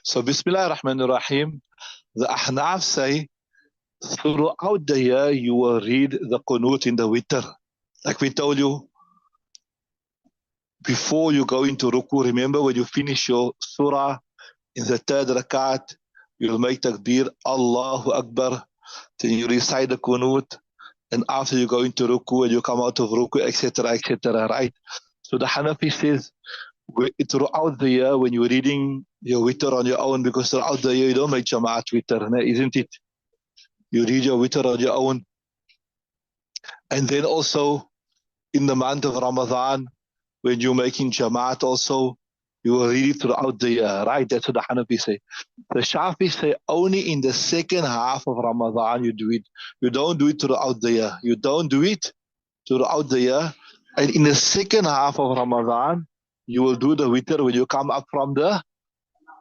So Bismillah ar-Rahman ar-Rahim, the Ahnaf say, throughout the year you will read the Qunut in the Witr. Like we told you, before you go into Ruku, remember when you finish your surah in the third rakat, you'll make takbir, Allahu Akbar, then you recite the Qunut, and after you go into Ruku and you come out of Ruku, etc., right? So the Hanafi says, throughout the year when you're reading your Witr on your own, because throughout the year you don't make Jama'at Witr, isn't it? You read your Witr on your own. And then also in the month of Ramadan, when you're making Jamaat also, you will read it throughout the year, right? That's what the Hanafi say. The Shafi say only in the second half of Ramadan you do it. You don't do it throughout the year. You don't do it throughout the year. And in the second half of Ramadan, you will do the Witr when you come up from the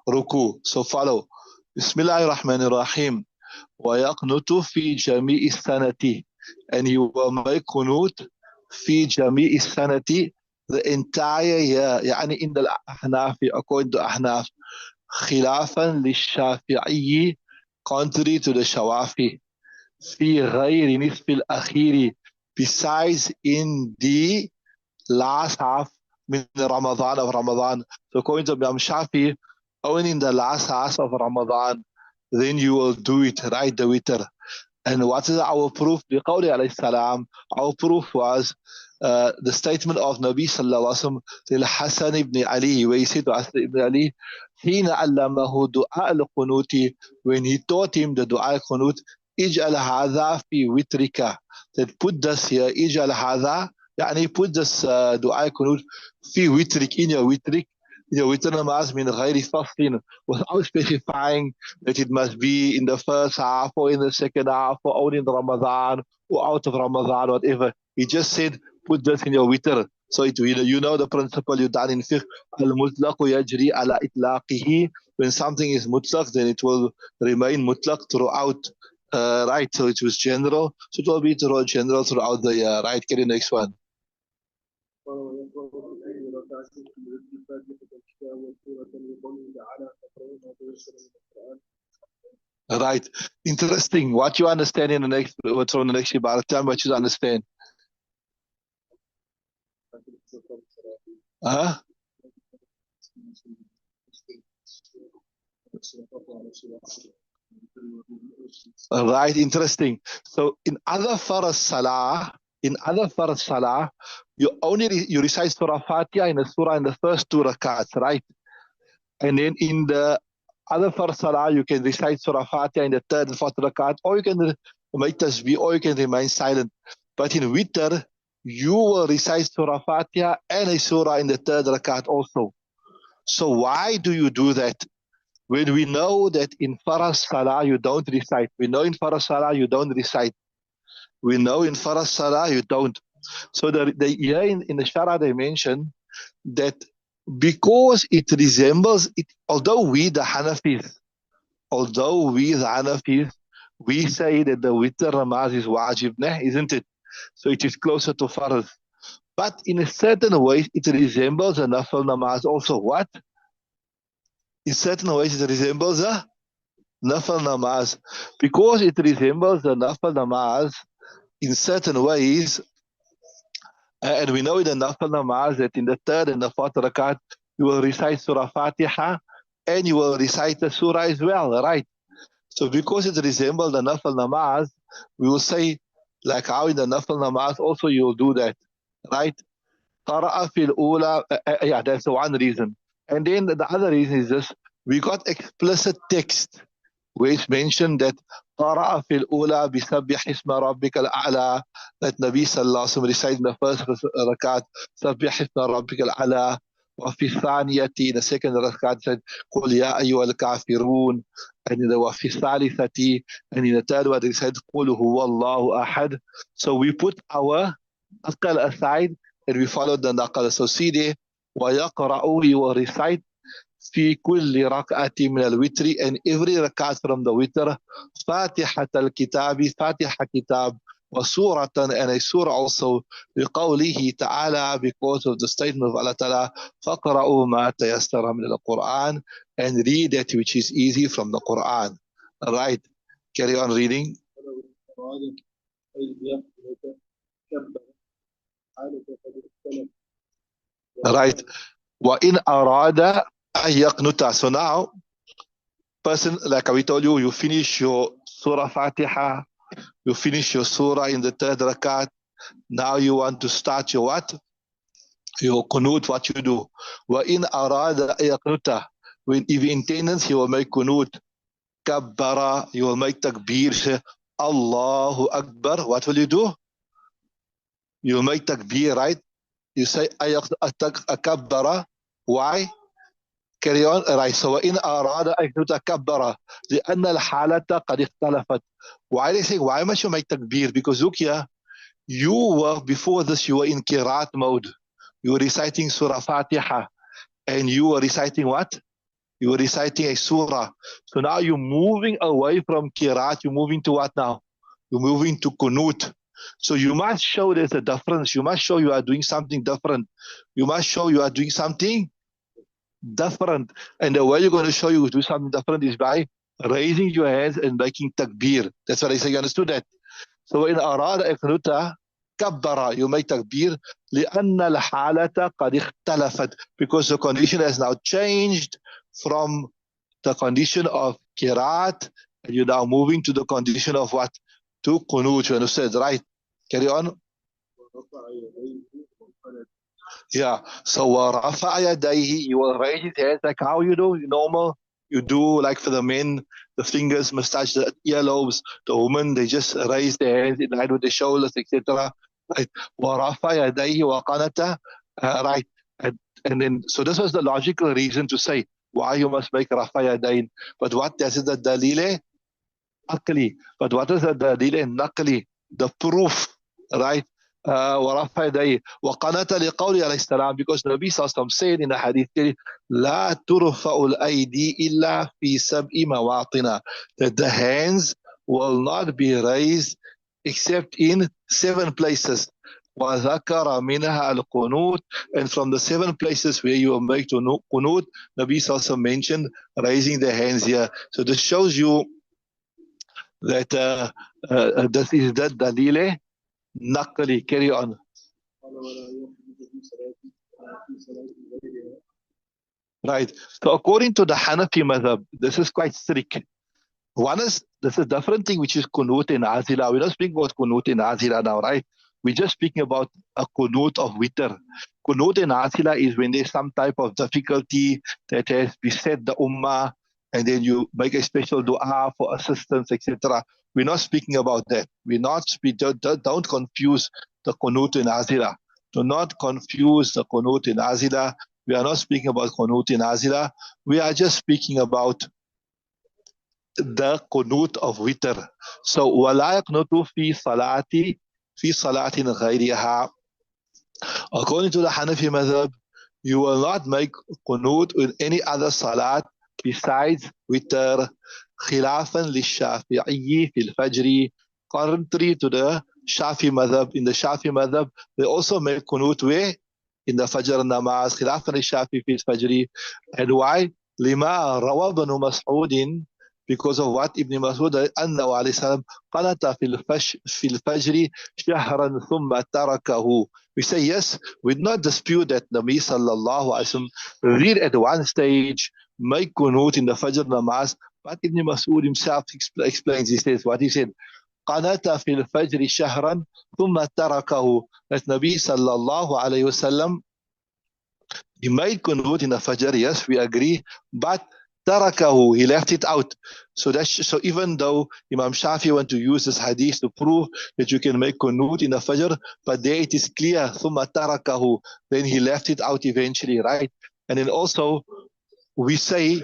Ruku. So follow. Bismillahirrahmanirrahim. وَيَقْنُتُ فِي جَمِيعِ السَّنَةِ. And you will make qunut في جميع السنة, the entire year. يعني in the Ahnaf, according to Ahnaf, خلافا للشافعي, contrary to the Shawafi, في غير نصف الأخير, besides in the last half من Ramadan of Ramadan. So according to Imam Shafi, only in the last half of Ramadan, then you will do it, right, the witr. And what is our proof? بقوله عليه السلام, our proof was the statement of Nabi sallallahu alaihi wasallam to Hassan ibn Ali, where he said to Hassan ibn Ali, حين علمه دعاء القنوت, when he taught him the dua al-qunut, اجعل هذا في وترك, that put this here, اجعل هذا, يعني put this dua al-qunut في وترك, in your witrik, in your witr namaz, min غير فصل, without specifying that it must be in the first half or in the second half or only in Ramadan or out of Ramadan, whatever. He just said, put this in your witr. So it, you know the principle you done in fiqh, al-mutlaqu yajri ala itlaqihi. When something is mutlaq, then it will remain mutlaq throughout, right? So it was general, so it will be general throughout the year, right? Get the next one. Right. Interesting. What you understand in the next, what's on the next Ibarat? Tell me what you understand. Huh? Right. Interesting. So in other Farz Salaah, you recite Surah Fatiha in the Surah in the first two rakats, right? And then in the other Farz Salaah, you can recite Surah Fatiha in the third and fourth rakat, or you can make tasbih, or you can remain silent. But in Witr, you will recite Surah Fatiha and a Surah in the third rakat also. So why do you do that? When we know that in Farz Salah you don't recite. We know in Farz Salah you don't recite. We know in Farz Salah you don't. So here in the Shara they mention that because it resembles it, although we the Hanafis, we say that the Witr namaz is wajib, isn't it? So it is closer to Farz. But in a certain way, it resembles a Nafil namaz also. What? In certain ways, it resembles a Nafil namaz. Because it resembles a Nafil namaz in certain ways, and we know in the Nafil namaz that in the third and the fourth rakat, you will recite Surah Fatiha and you will recite the Surah as well, right? So because it resembles the Nafil namaz, we will say, like how in the Nafil namaz also you will do that, right? Qara'a fil ula, yeah, that's the one reason. And then the other reason is this, we got explicit text where it's mentioned that قَرَأَ فِي الْأُولَى بِسَبِّحِ اسْمَ رَبِّكَ الْأَعْلَى, that Nabi sallallahu alaihi wasallam recited in the first rakat, سَبِّحِ اسْمَ رَبِّكَ الْأَعْلَى, وفي الثانية, in the second rakat said قُلْ يَا أَيُّهَا الْكَافِرُونَ, and in the وفي الثالثة, and in the third one they said قُلْ هُوَ اللَّهُ أَحَدٌ. So we put our aqal aside and we follow the naqal. So see there, وَيَقْرَأُ, you will recite في كل ركعة من الوتر, and every rakat from the witr, فاتحة الكتاب, فاتحة kitab, وسورة and a surah also لقوله تعالى because of the statement of Allah Ta'ala فقرأوا ما تيسر من القرآن and read that which is easy from the Quran. Alright, carry on reading. Right. وَإِنْ أَرَادَ أَنْ يَقْنُتَ. So now, person, like we told you, you finish your Surah Fatiha, you finish your Surah in the third rakat. Now you want to start your what? Your Qunut, what you do. وَإِنْ أَرَادَ أَنْ يَقْنُتَ. When if he intends, he will make Qunut. Kabbara, you will make takbir. Say, Allahu Akbar. What will you do? You will make takbir, right? You say akabbara. Why? Carry on. Right. So in arada an yatakabbara لأن الحالة قد اختلفت. Why they say why must you make takbir? Because look here, you were before this you were in qiraat mode. You were reciting Surah Fatiha, and you were reciting what? You were reciting a surah. So now you're moving away from qiraat. You're moving to what now? You're moving to qunut. So you must show there's a difference. You must show you are doing something different. You must show you are doing something different. And the way you're going to show you do something different is by raising your hands and making takbir. That's what I say. You understood that? So in arada iqnuta kabbara, you make takbir لأن الحالة قد اختلفت, because the condition has now changed from the condition of qiraat, and you're now moving to the condition of what? To qunut. You understand, right? Carry on. Yeah. So وَرَفَعَ يَدَيْهِ, you will raise his hands like how you do normal. You do like for the men, the fingers must touch the earlobes. The women, they just raise their hands in line with the shoulders, etc. Right. وَرَفَعَ يَدَيْهِ وَقَنَتَ. Right. And then, so this was the logical reason to say why you must make rafa yadayn. But what does it the dalil aqli? But what is the dalil naqli? The proof, right? ورفع يديه وقنت لقوله عليه السلام, because Nabi Sallallahu said in the hadith لا ترفع الأيدي إلا في سبع مواطن, that the hands will not be raised except in 7 places. وذكر منها القنوت, and from the 7 places where you will make to qunut, Nabi Sallallahu mentioned raising the hands here. So this shows you that this is that dalil naqli. Carry on. Right. So according to the Hanafi madhab, this is quite strict. One is, this is a different thing, which is qunut in azila. We're not speaking about qunut in azila now, right? We're just speaking about a qunut of witr. Qunut in azila is when there's some type of difficulty that has beset the ummah, and then you make a special dua for assistance, etc. We're not speaking about that. Don't confuse the qunut in azila. Do not confuse the qunut in azila. We are not speaking about qunut in azila. We are just speaking about the qunut of witr. So وَلَا يَقْنُتُ فِي صَلَاةٍ غَيْرِهَا. According to the Hanafi madhab, you will not make qunut in any other salat besides witr. خِلَافًا لِلشَّافِعِيِّ فِي الْفَجْرِ. Contrary to the Shafi madhab, in the Shafi madhab, they also make qunut where? In the Fajr namaz. خِلَافًا لِلشَّافِعِيِّ فِي الْفَجْرِ. And why? لِمَا رَوَى بْنُ مَسْعُودٍ, because of what Ibn Mas'ud أنه عليه السلام قنت في الفجر شهرا ثم تركه. We say yes, we do not dispute that Nabi sallallahu alaihi wasallam read at one stage, make qunut in the Fajr namaz, but Ibn Mas'ud himself explains, he says what he said, قنت في الفجر شهرا ثم تركه, that Nabi sallallahu alaihi wasallam he made qunut in the Fajr, yes, we agree, but tarakahu, he left it out. So even though Imam Shafi want to use this hadith to prove that you can make qunut in the Fajr, but there it is clear, thumma tarakahu, then he left it out eventually, right? And then also we say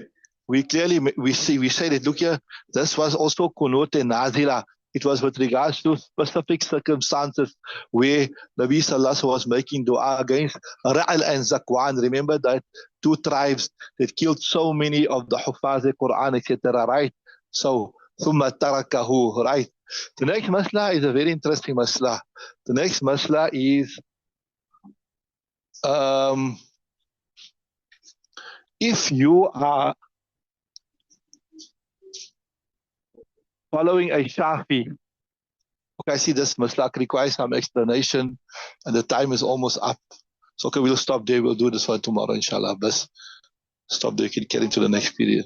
that look here, this was also qunut in nazila. It was with regards to specific circumstances where Nabi Sallallahu was making dua against Ra'al and Zakwan. Remember that 2 tribes that killed so many of the Hufaz Quran, etc. Right? So, ثُمَّ تَرَكَهُ, right? The next masla is a very interesting masla. The next masla is if you are following a Shafi. Okay, I see this masla requires some explanation and the time is almost up. So okay, we'll stop there. We'll do this one tomorrow, inshallah. But stop there, we can get into the next period.